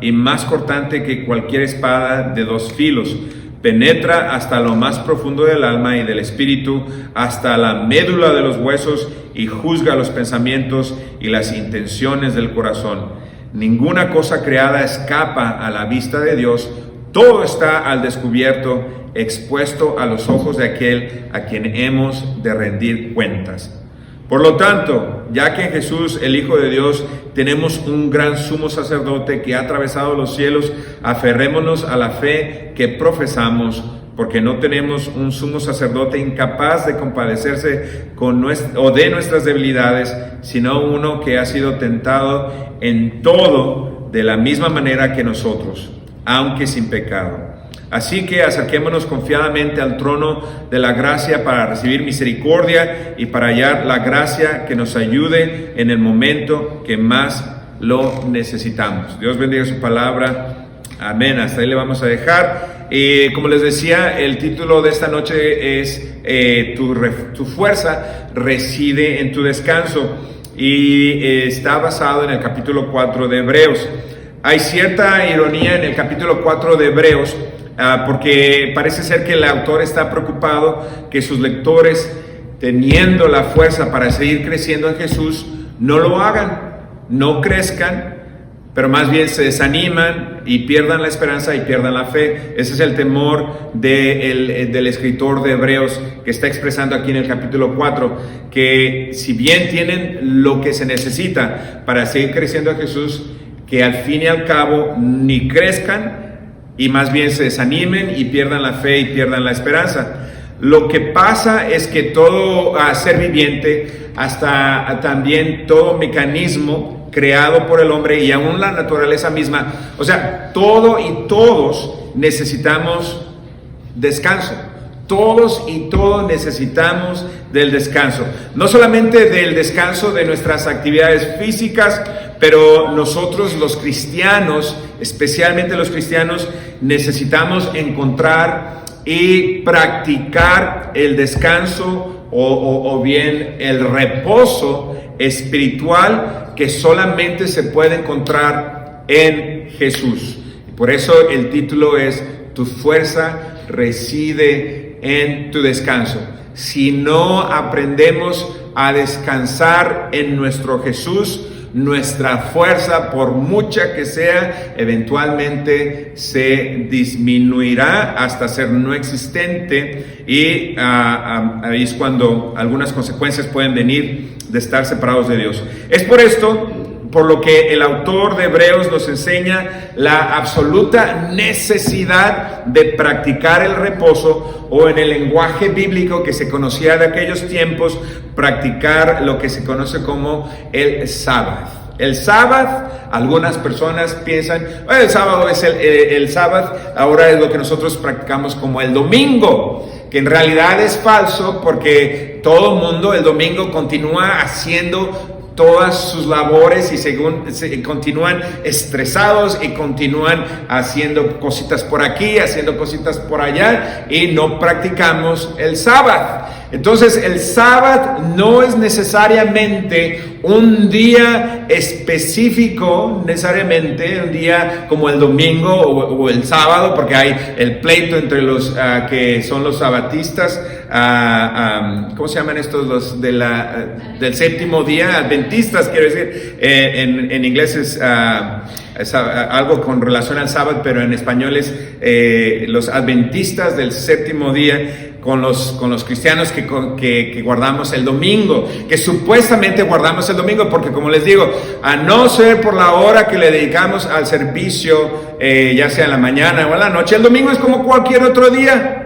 y más cortante que cualquier espada de dos filos. Penetra hasta lo más profundo del alma y del espíritu, hasta la médula de los huesos, y juzga los pensamientos y las intenciones del corazón. Ninguna cosa creada escapa a la vista de Dios. Todo está al descubierto, expuesto a los ojos de aquel a quien hemos de rendir cuentas. Por lo tanto, ya que en Jesús, el Hijo de Dios, tenemos un gran sumo sacerdote que ha atravesado los cielos, aferrémonos a la fe que profesamos, porque no tenemos un sumo sacerdote incapaz de compadecerse de nuestras debilidades, sino uno que ha sido tentado en todo de la misma manera que nosotros, aunque sin pecado. Así que acerquémonos confiadamente al trono de la gracia para recibir misericordia y para hallar la gracia que nos ayude en el momento que más lo necesitamos. Dios bendiga su palabra. Amén. Hasta ahí le vamos a dejar. Como les decía, el título de esta noche es tu fuerza reside en tu descanso, y está basado en el capítulo 4 de Hebreos. Hay cierta ironía en el capítulo 4 de Hebreos, porque parece ser que el autor está preocupado que sus lectores, teniendo la fuerza para seguir creciendo en Jesús, no lo hagan, no crezcan, pero más bien se desaniman y pierdan la esperanza y pierdan la fe. Ese es el temor del escritor de Hebreos, que está expresando aquí en el capítulo 4, que si bien tienen lo que se necesita para seguir creciendo en Jesús, que al fin y al cabo ni crezcan, y más bien se desanimen y pierdan la fe y pierdan la esperanza. Lo que pasa es que todo ser viviente, hasta también todo mecanismo creado por el hombre y aún la naturaleza misma, o sea, todo y todos necesitamos descanso. Todos y todos necesitamos del descanso, no solamente del descanso de nuestras actividades físicas, pero nosotros los cristianos, especialmente los cristianos, necesitamos encontrar y practicar el descanso o bien el reposo espiritual que solamente se puede encontrar en Jesús. Por eso el título es Tu fuerza reside en tu descanso. Si no aprendemos a descansar en nuestro Jesús, nuestra fuerza, por mucha que sea, eventualmente se disminuirá hasta ser no existente, y ahí es cuando algunas consecuencias pueden venir de estar separados de Dios. Es por esto por lo que el autor de Hebreos nos enseña la absoluta necesidad de practicar el reposo, o en el lenguaje bíblico que se conocía de aquellos tiempos, practicar lo que se conoce como el sábado. El sábado, algunas personas piensan, el sábado es el sábado, ahora es lo que nosotros practicamos como el domingo, que en realidad es falso, porque todo el mundo el domingo continúa haciendo todas sus labores y continúan estresados y continúan haciendo cositas por aquí, haciendo cositas por allá, y no practicamos el sábado. Entonces el sábado no es necesariamente un día específico, necesariamente un día como el domingo o el sábado, porque hay el pleito entre los que son los sabatistas, ¿cómo se llaman estos? Los del séptimo día, adventistas, quiero decir, en inglés es algo con relación al sábado, pero en español es los adventistas del séptimo día, con los cristianos que guardamos el domingo, que supuestamente guardamos el domingo, porque como les digo, a no ser por la hora que le dedicamos al servicio, ya sea en la mañana o en la noche, el domingo es como cualquier otro día.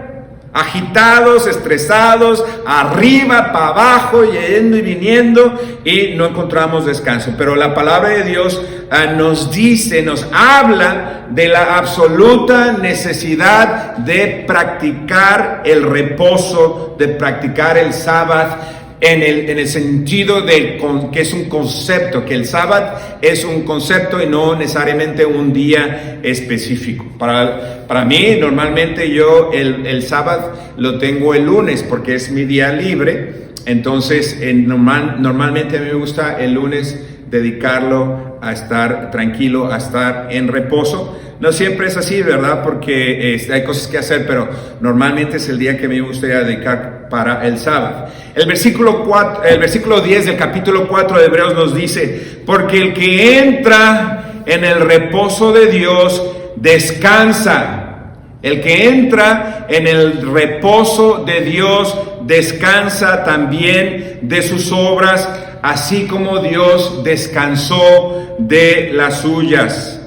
Agitados, estresados, arriba, para abajo, yendo y viniendo, y no encontramos descanso. Pero la palabra de Dios nos habla de la absoluta necesidad de practicar el reposo, de practicar el sábado, en el sentido de que es un concepto, que el sábado es un concepto y no necesariamente un día específico. Para mí, normalmente yo el sábado lo tengo el lunes porque es mi día libre. Entonces normalmente a mí me gusta el lunes dedicarlo a estar tranquilo, a estar en reposo. No siempre es así, ¿verdad? Porque hay cosas que hacer, pero normalmente es el día que me gustaría dedicar para el sábado. El versículo 10 del capítulo 4 de Hebreos nos dice: porque el que entra en el reposo de Dios descansa. El que entra en el reposo de Dios descansa también de sus obras, así como Dios descansó de las suyas.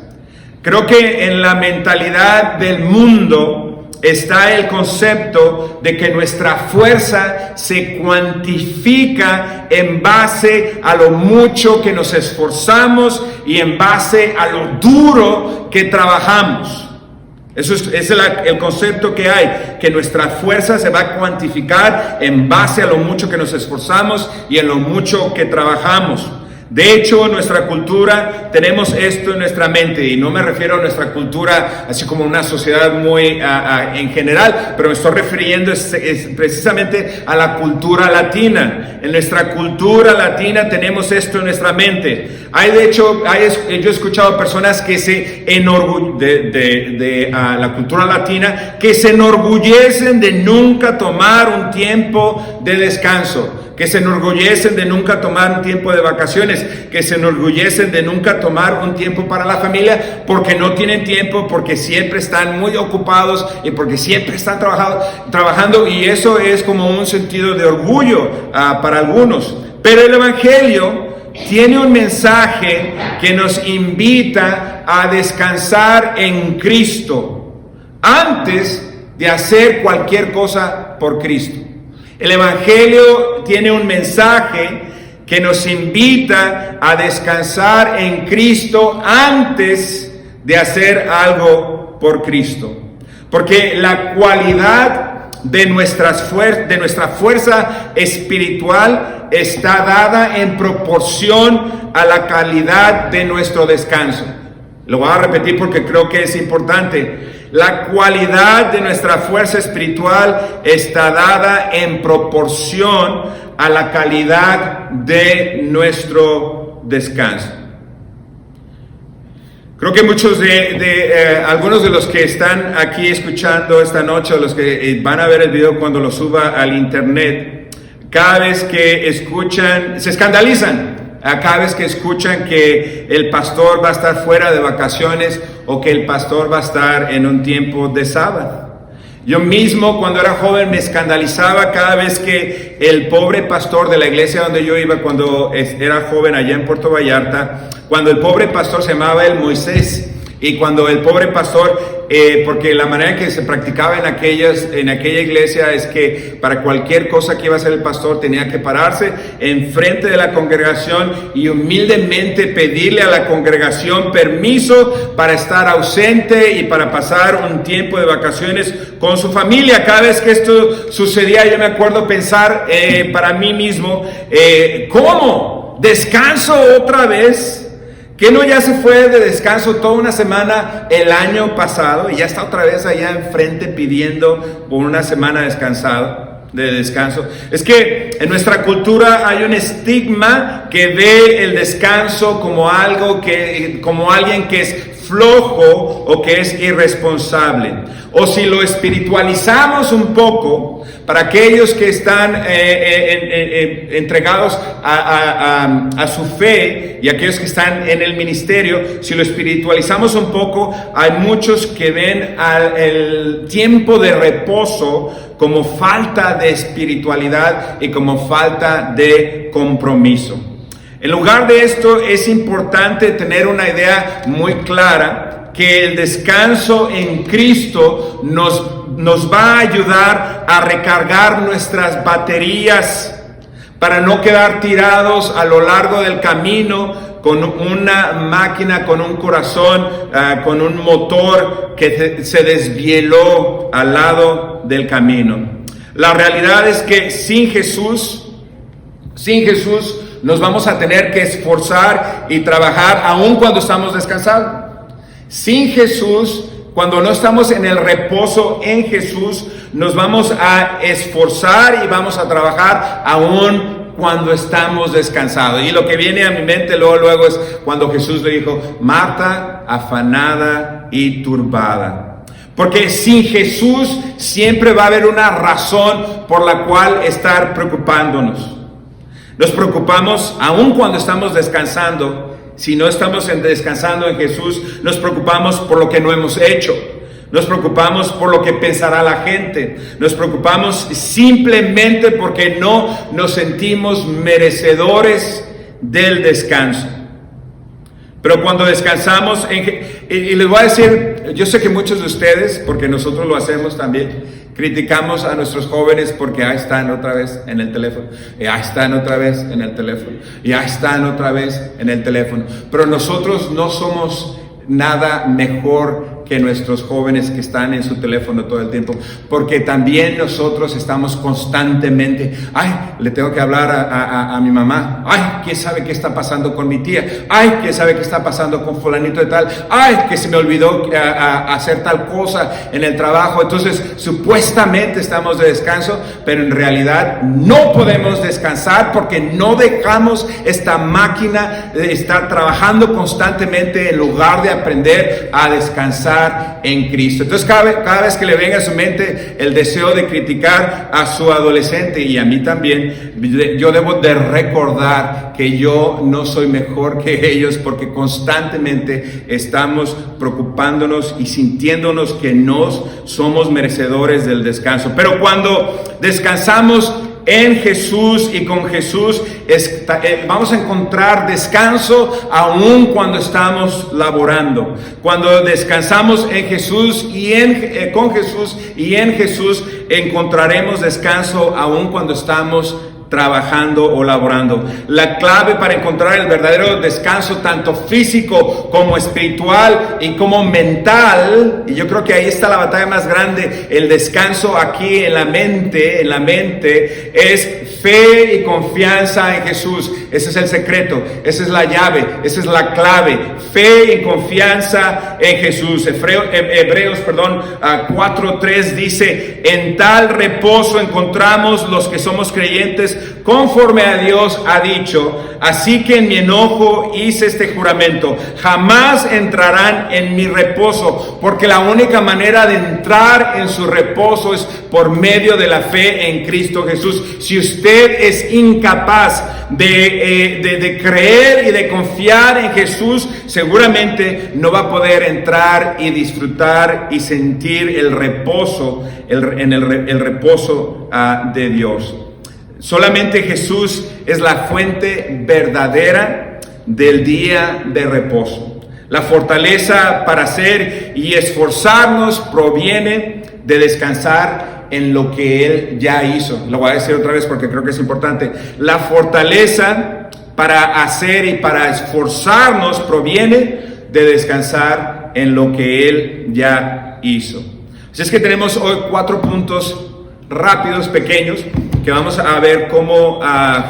Creo que en la mentalidad del mundo está el concepto de que nuestra fuerza se cuantifica en base a lo mucho que nos esforzamos y en base a lo duro que trabajamos. Ese es el concepto que hay, que nuestra fuerza se va a cuantificar en base a lo mucho que nos esforzamos y en lo mucho que trabajamos. De hecho, en nuestra cultura tenemos esto en nuestra mente, y no me refiero a nuestra cultura así como una sociedad muy en general, pero me estoy refiriendo es precisamente a la cultura latina. En nuestra cultura latina tenemos esto en nuestra mente. Yo he escuchado personas que se enorgullecen de la cultura latina, que se enorgullecen de nunca tomar un tiempo de descanso, que se enorgullecen de nunca tomar un tiempo de vacaciones, que se enorgullecen de nunca tomar un tiempo para la familia, porque no tienen tiempo, porque siempre están muy ocupados y porque siempre están trabajando, y eso es como un sentido de orgullo para algunos. Pero el Evangelio tiene un mensaje que nos invita a descansar en Cristo antes de hacer cualquier cosa por Cristo. El Evangelio tiene un mensaje que nos invita a descansar en Cristo antes de hacer algo por Cristo. Porque la cualidad de nuestra fuerza espiritual está dada en proporción a la calidad de nuestro descanso. Lo voy a repetir porque creo que es importante. La cualidad de nuestra fuerza espiritual está dada en proporción a la calidad de nuestro descanso. Creo que muchos algunos de los que están aquí escuchando esta noche, o los que van a ver el video cuando lo suba al internet, cada vez que escuchan, se escandalizan. Cada vez que escuchan que el pastor va a estar fuera de vacaciones o que el pastor va a estar en un tiempo de sábado. Yo mismo, cuando era joven, me escandalizaba cada vez que el pobre pastor de la iglesia donde yo iba cuando era joven allá en Puerto Vallarta, cuando el pobre pastor se llamaba el Moisés, y cuando el pobre pastor, porque la manera que se practicaba en aquella iglesia es que para cualquier cosa que iba a hacer el pastor tenía que pararse enfrente de la congregación y humildemente pedirle a la congregación permiso para estar ausente y para pasar un tiempo de vacaciones con su familia. Cada vez que esto sucedía, yo me acuerdo pensar para mí mismo, ¿cómo? ¿Descanso otra vez? ¿Que no ya se fue de descanso toda una semana el año pasado y ya está otra vez allá enfrente pidiendo por una semana de descanso? Es que en nuestra cultura hay un estigma que ve el descanso como como alguien que es flojo o que es irresponsable. O si lo espiritualizamos un poco, para aquellos que están entregados a su fe y aquellos que están en el ministerio, si lo espiritualizamos un poco, hay muchos que ven el tiempo de reposo como falta de espiritualidad y como falta de compromiso. En lugar de esto, es importante tener una idea muy clara que el descanso en Cristo nos va a ayudar a recargar nuestras baterías para no quedar tirados a lo largo del camino con una máquina, con un corazón, con un motor que se desvieló al lado del camino. La realidad es que sin Jesús nos vamos a tener que esforzar y trabajar aun cuando estamos descansados. Sin Jesús, cuando no estamos en el reposo en Jesús, nos vamos a esforzar y vamos a trabajar aún cuando estamos descansados. Y lo que viene a mi mente luego es cuando Jesús le dijo, Marta, afanada y turbada. Porque sin Jesús siempre va a haber una razón por la cual estar preocupándonos. Nos preocupamos aun cuando estamos descansando. Si no estamos descansando en Jesús, nos preocupamos por lo que no hemos hecho. Nos preocupamos por lo que pensará la gente. Nos preocupamos simplemente porque no nos sentimos merecedores del descanso. Pero cuando descansamos, y les voy a decir, yo sé que muchos de ustedes, porque nosotros lo hacemos también, criticamos a nuestros jóvenes porque ahí están otra vez en el teléfono, y ahí están otra vez en el teléfono, y ahí están otra vez en el teléfono. Pero nosotros no somos nada mejor que nuestros jóvenes que están en su teléfono todo el tiempo, porque también nosotros estamos constantemente, le tengo que hablar a mi mamá, quién sabe qué está pasando con mi tía, quién sabe qué está pasando con fulanito de tal, que se me olvidó hacer tal cosa en el trabajo. Entonces supuestamente estamos de descanso, pero en realidad no podemos descansar porque no dejamos esta máquina de estar trabajando constantemente en lugar de aprender a descansar en Cristo. Entonces cada vez que le venga a su mente el deseo de criticar a su adolescente, y a mí también, yo debo de recordar que yo no soy mejor que ellos, porque constantemente estamos preocupándonos y sintiéndonos que no somos merecedores del descanso. Pero cuando descansamos en Jesús y con Jesús, vamos a encontrar descanso aún cuando estamos laborando. Cuando descansamos en Jesús y con Jesús y en Jesús, encontraremos descanso aún cuando estamos trabajando o laborando. La clave para encontrar el verdadero descanso, tanto físico como espiritual y como mental, y yo creo que ahí está la batalla más grande, el descanso aquí en la mente, es fe y confianza en Jesús. Ese es el secreto, esa es la llave, esa es la clave, fe y confianza en Jesús. Hebreos 4:3 dice, en tal reposo encontramos los que somos creyentes, conforme a Dios ha dicho, así que en mi enojo hice este juramento, jamás entrarán en mi reposo, porque la única manera de entrar en su reposo es por medio de la fe en Cristo Jesús. Si usted es incapaz de creer y de confiar en Jesús, seguramente no va a poder entrar y disfrutar y sentir el reposo, el reposo de Dios. Solamente Jesús es la fuente verdadera del día de reposo. La fortaleza para hacer y esforzarnos proviene de descansar en lo que Él ya hizo. Lo voy a decir otra vez porque creo que es importante. La fortaleza para hacer y para esforzarnos proviene de descansar en lo que Él ya hizo. Así es que tenemos hoy 4 puntos rápidos, pequeños, que vamos a ver cómo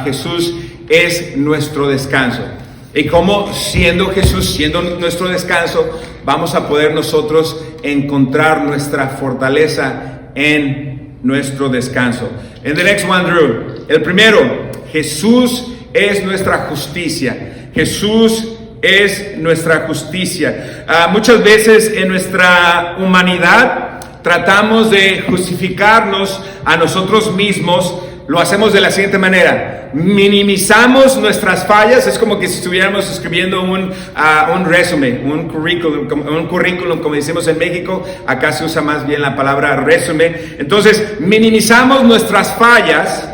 Jesús es nuestro descanso. Y cómo siendo Jesús, siendo nuestro descanso, vamos a poder nosotros encontrar nuestra fortaleza en nuestro descanso. And the next one, Drew. El primero, Jesús es nuestra justicia. Jesús es nuestra justicia. Muchas veces en nuestra humanidad tratamos de justificarnos a nosotros mismos. Lo hacemos de la siguiente manera: minimizamos nuestras fallas. Es como que si estuviéramos escribiendo un resumen, un currículum, como decimos en México. Acá se usa más bien la palabra resumen. Entonces, minimizamos nuestras fallas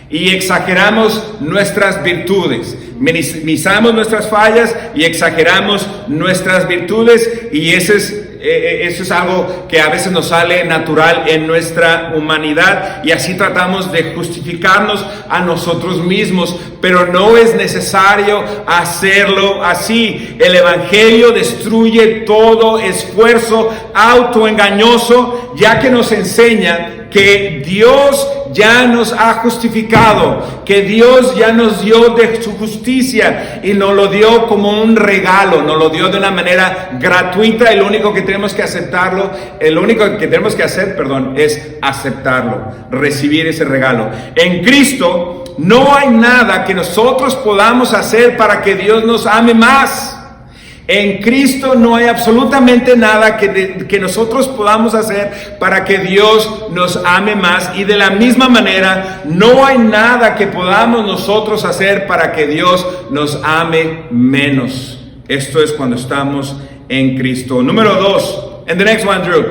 y exageramos nuestras virtudes. Minimizamos nuestras fallas y exageramos nuestras virtudes, y eso es algo que a veces nos sale natural en nuestra humanidad, y así tratamos de justificarnos a nosotros mismos, pero no es necesario hacerlo así. El Evangelio destruye todo esfuerzo autoengañoso, ya que nos enseña que Dios ya nos ha justificado, que Dios ya nos dio de su justicia y nos lo dio como un regalo, nos lo dio de una manera gratuita y lo único que tenemos que aceptarlo, lo único que tenemos que hacer, es aceptarlo, recibir ese regalo. En Cristo no hay nada que nosotros podamos hacer para que Dios nos ame más. En Cristo no hay absolutamente nada que nosotros podamos hacer para que Dios nos ame más, y de la misma manera no hay nada que podamos nosotros hacer para que Dios nos ame menos. Esto es cuando estamos en Cristo. Número 2, and the next one, Drew.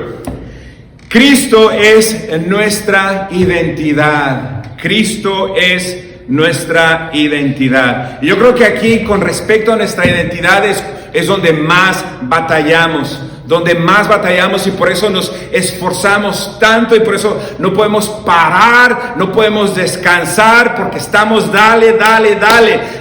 Cristo es nuestra identidad. Cristo es nuestra identidad. Y yo creo que aquí, con respecto a nuestra identidad, es donde más batallamos, y por eso nos esforzamos tanto, y por eso no podemos parar, no podemos descansar, porque estamos dale.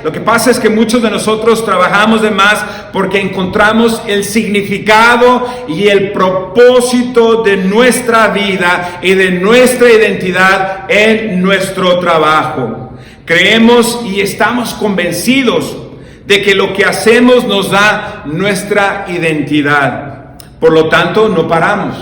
Lo que pasa es que muchos de nosotros trabajamos de más porque encontramos el significado y el propósito de nuestra vida y de nuestra identidad en nuestro trabajo. Creemos y estamos convencidos de que lo que hacemos nos da nuestra identidad. Por lo tanto, no paramos.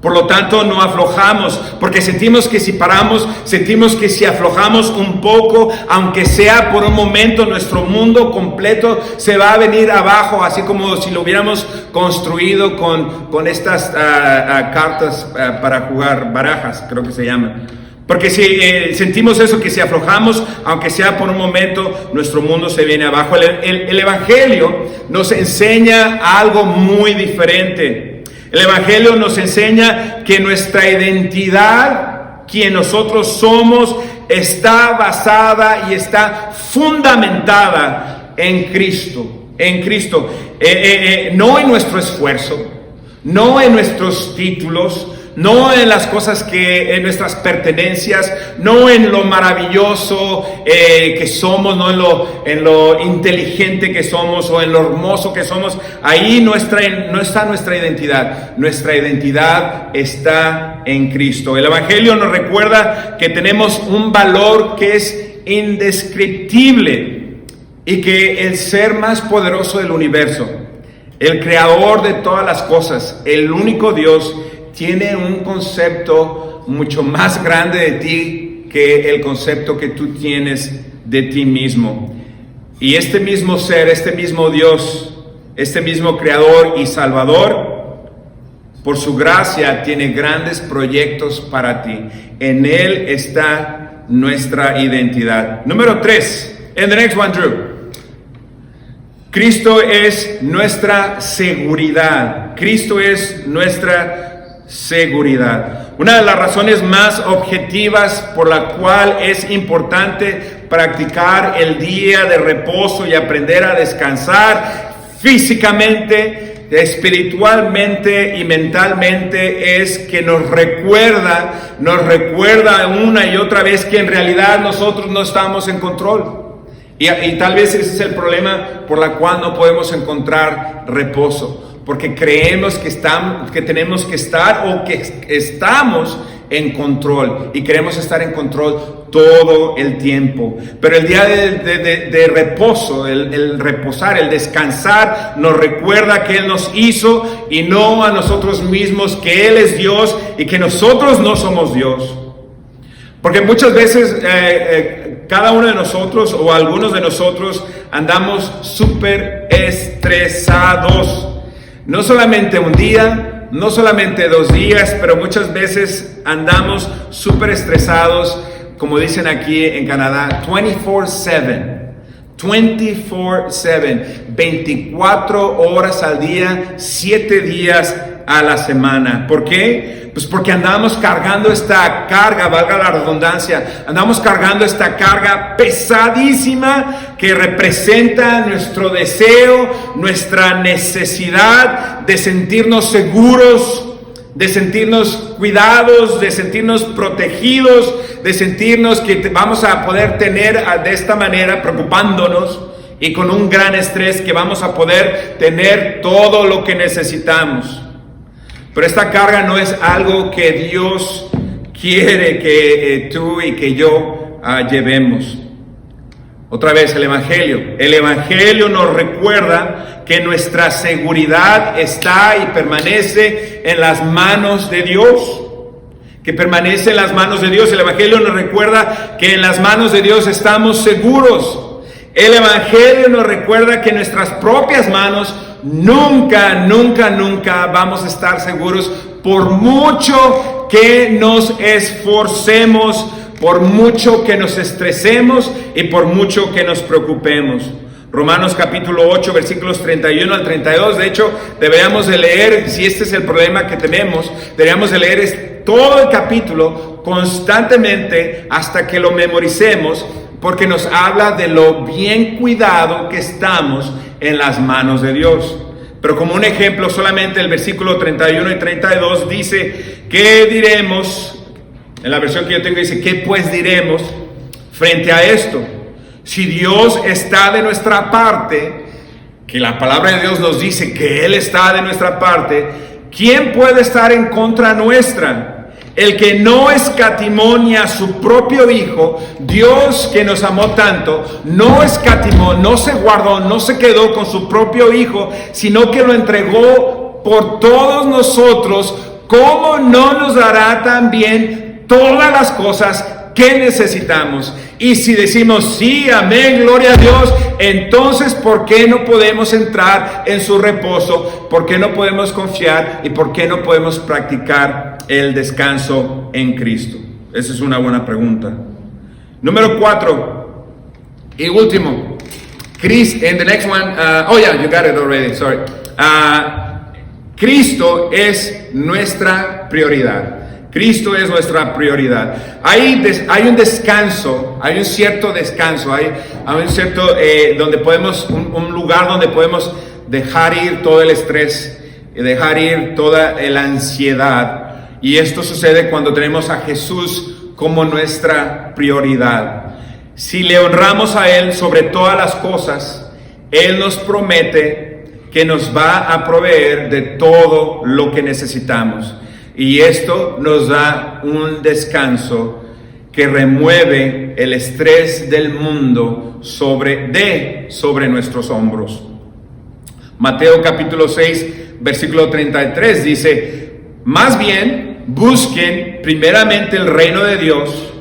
Por lo tanto, no aflojamos, porque sentimos que si paramos, sentimos que si aflojamos un poco, aunque sea por un momento, nuestro mundo completo se va a venir abajo, así como si lo hubiéramos construido con estas cartas para jugar barajas, creo que se llaman. Porque si sentimos eso, que si aflojamos, aunque sea por un momento, nuestro mundo se viene abajo. El Evangelio nos enseña algo muy diferente. El Evangelio nos enseña que nuestra identidad, quien nosotros somos, está basada y está fundamentada en Cristo. En Cristo. No en nuestro esfuerzo, no en nuestros títulos, no en las cosas en nuestras pertenencias, no en lo maravilloso que somos, no en lo inteligente que somos o en lo hermoso que somos. Ahí no está nuestra identidad. Nuestra identidad está en Cristo. El Evangelio nos recuerda que tenemos un valor que es indescriptible, y que el ser más poderoso del universo, el creador de todas las cosas, el único Dios, tiene un concepto mucho más grande de ti que el concepto que tú tienes de ti mismo. Y este mismo ser, este mismo Dios, este mismo Creador y Salvador, por su gracia, tiene grandes proyectos para ti. En Él está nuestra identidad. Número 3, and the next one, Drew. Cristo es nuestra seguridad. Cristo es nuestra seguridad. Una de las razones más objetivas por la cual es importante practicar el día de reposo y aprender a descansar físicamente, espiritualmente y mentalmente es que nos recuerda una y otra vez que en realidad nosotros no estamos en control. Y tal vez ese es el problema por la cual no podemos encontrar reposo. Porque creemos que tenemos que estar o que estamos en control, y queremos estar en control todo el tiempo. Pero el día de reposo, el reposar, el descansar, nos recuerda que Él nos hizo y no a nosotros mismos, que Él es Dios y que nosotros no somos Dios. Porque muchas veces cada uno de nosotros o algunos de nosotros andamos súper estresados. No solamente un día, no solamente 2 días, pero muchas veces andamos súper estresados, como dicen aquí en Canadá, 24/7. 24/7, 24 horas al día, 7 días a la semana. ¿Por qué? Pues porque andamos cargando esta carga, valga la redundancia, andamos cargando esta carga pesadísima que representa nuestro deseo, nuestra necesidad de sentirnos seguros, de sentirnos cuidados, de sentirnos protegidos, de sentirnos que vamos a poder tener de esta manera, preocupándonos y con un gran estrés, que vamos a poder tener todo lo que necesitamos. Pero esta carga no es algo que Dios quiere que tú y que yo llevemos. Otra vez el Evangelio. El Evangelio nos recuerda que nuestra seguridad está y permanece en las manos de Dios. Que permanece en las manos de Dios. El Evangelio nos recuerda que en las manos de Dios estamos seguros. El Evangelio nos recuerda que en nuestras propias manos nunca vamos a estar seguros, por mucho que nos esforcemos, por mucho que nos estresemos y por mucho que nos preocupemos. Romanos capítulo 8, versículos 31 al 32. De hecho, deberíamos de leer, si este es el problema que tenemos, deberíamos de leer todo el capítulo constantemente hasta que lo memoricemos, porque nos habla de lo bien cuidado que estamos en las manos de Dios. Pero como un ejemplo, solamente el versículo 31 y 32 dice: ¿qué diremos? En la versión que yo tengo dice: ¿qué pues diremos frente a esto? Si Dios está de nuestra parte, que la palabra de Dios nos dice que Él está de nuestra parte, ¿quién puede estar en contra nuestra? El que no escatimó ni a su propio Hijo, Dios que nos amó tanto, no escatimó, no se guardó, no se quedó con su propio Hijo, sino que lo entregó por todos nosotros. ¿Cómo no nos dará también todas las cosas que necesitamos? Y si decimos sí, amén, gloria a Dios, entonces ¿por qué no podemos entrar en su reposo? ¿Por qué no podemos confiar? ¿Y por qué no podemos practicar el descanso en Cristo? Esa es una buena pregunta. Número 4 y último. And the next one, you got it already, sorry. Cristo es nuestra prioridad. Cristo es nuestra prioridad. Hay un descanso, hay un cierto descanso, hay un cierto donde podemos, un lugar donde podemos dejar ir todo el estrés, dejar ir toda la ansiedad. Y esto sucede cuando tenemos a Jesús como nuestra prioridad. Si le honramos a Él sobre todas las cosas, Él nos promete que nos va a proveer de todo lo que necesitamos. Y esto nos da un descanso que remueve el estrés del mundo sobre nuestros hombros. Mateo capítulo 6, versículo 33 dice: más bien busquen primeramente el reino de Dios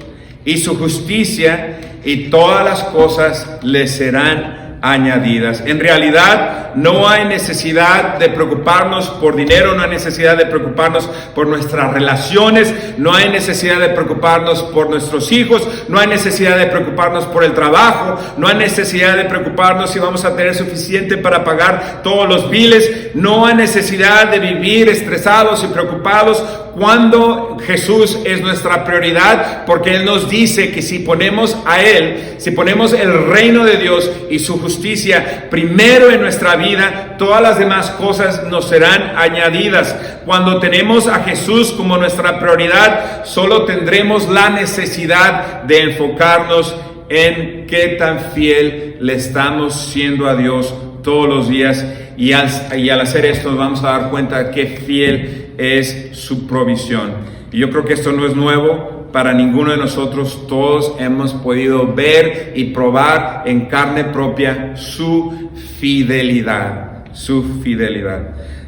y su justicia, y todas las cosas les serán añadidas. En realidad no hay necesidad de preocuparnos por dinero, no hay necesidad de preocuparnos por nuestras relaciones, no hay necesidad de preocuparnos por nuestros hijos, no hay necesidad de preocuparnos por el trabajo, no hay necesidad de preocuparnos si vamos a tener suficiente para pagar todos los biles, no hay necesidad de vivir estresados y preocupados cuando Jesús es nuestra prioridad, porque Él nos dice que si ponemos a Él, si ponemos el reino de Dios y su justicia primero en nuestra vida, todas las demás cosas nos serán añadidas. Cuando tenemos a Jesús como nuestra prioridad, solo tendremos la necesidad de enfocarnos en qué tan fiel le estamos siendo a Dios todos los días, y al hacer esto nos vamos a dar cuenta de qué fiel es su provisión. Y yo creo que esto no es nuevo para ninguno de nosotros. Todos hemos podido ver y probar en carne propia su fidelidad,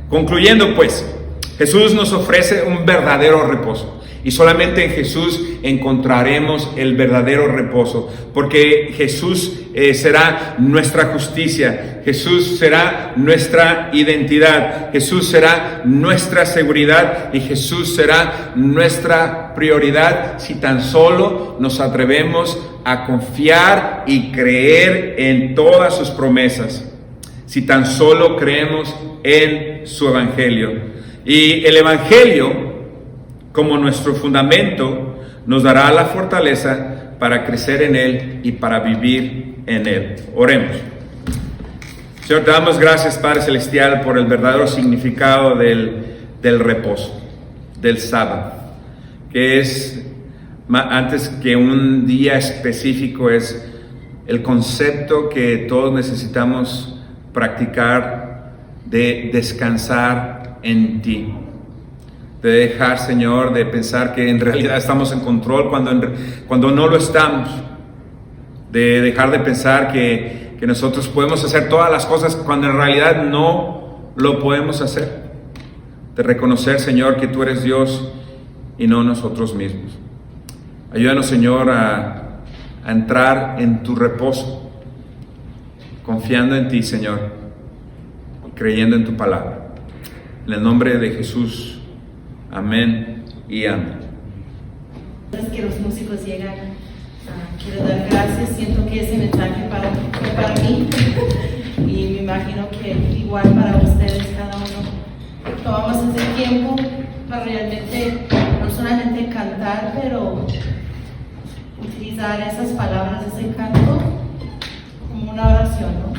Concluyendo pues, Jesús nos ofrece un verdadero reposo. Y solamente en Jesús encontraremos el verdadero reposo, porque Jesús será nuestra justicia, Jesús será nuestra identidad, Jesús será nuestra seguridad y Jesús será nuestra prioridad si tan solo nos atrevemos a confiar y creer en todas sus promesas, si tan solo creemos en su Evangelio. Y el Evangelio, como nuestro fundamento, nos dará la fortaleza para crecer en Él y para vivir en Él. Oremos. Señor, te damos gracias, Padre Celestial, por el verdadero significado del reposo, del sábado, que es, antes que un día específico, es el concepto que todos necesitamos practicar de descansar en ti. de dejar, Señor, de pensar que en realidad estamos en control cuando no lo estamos, de dejar de pensar que nosotros podemos hacer todas las cosas cuando en realidad no lo podemos hacer, de reconocer, Señor, que tú eres Dios y no nosotros mismos. Ayúdanos, Señor, a entrar en tu reposo, confiando en ti, Señor, creyendo en tu palabra. En el nombre de Jesús, amén y amén. Antes que los músicos llegan, quiero dar gracias. Siento que ese mensaje fue para mí y me imagino que igual para ustedes, cada uno. Tomamos ese tiempo para realmente, no solamente cantar, pero utilizar esas palabras, ese canto, como una oración, ¿no?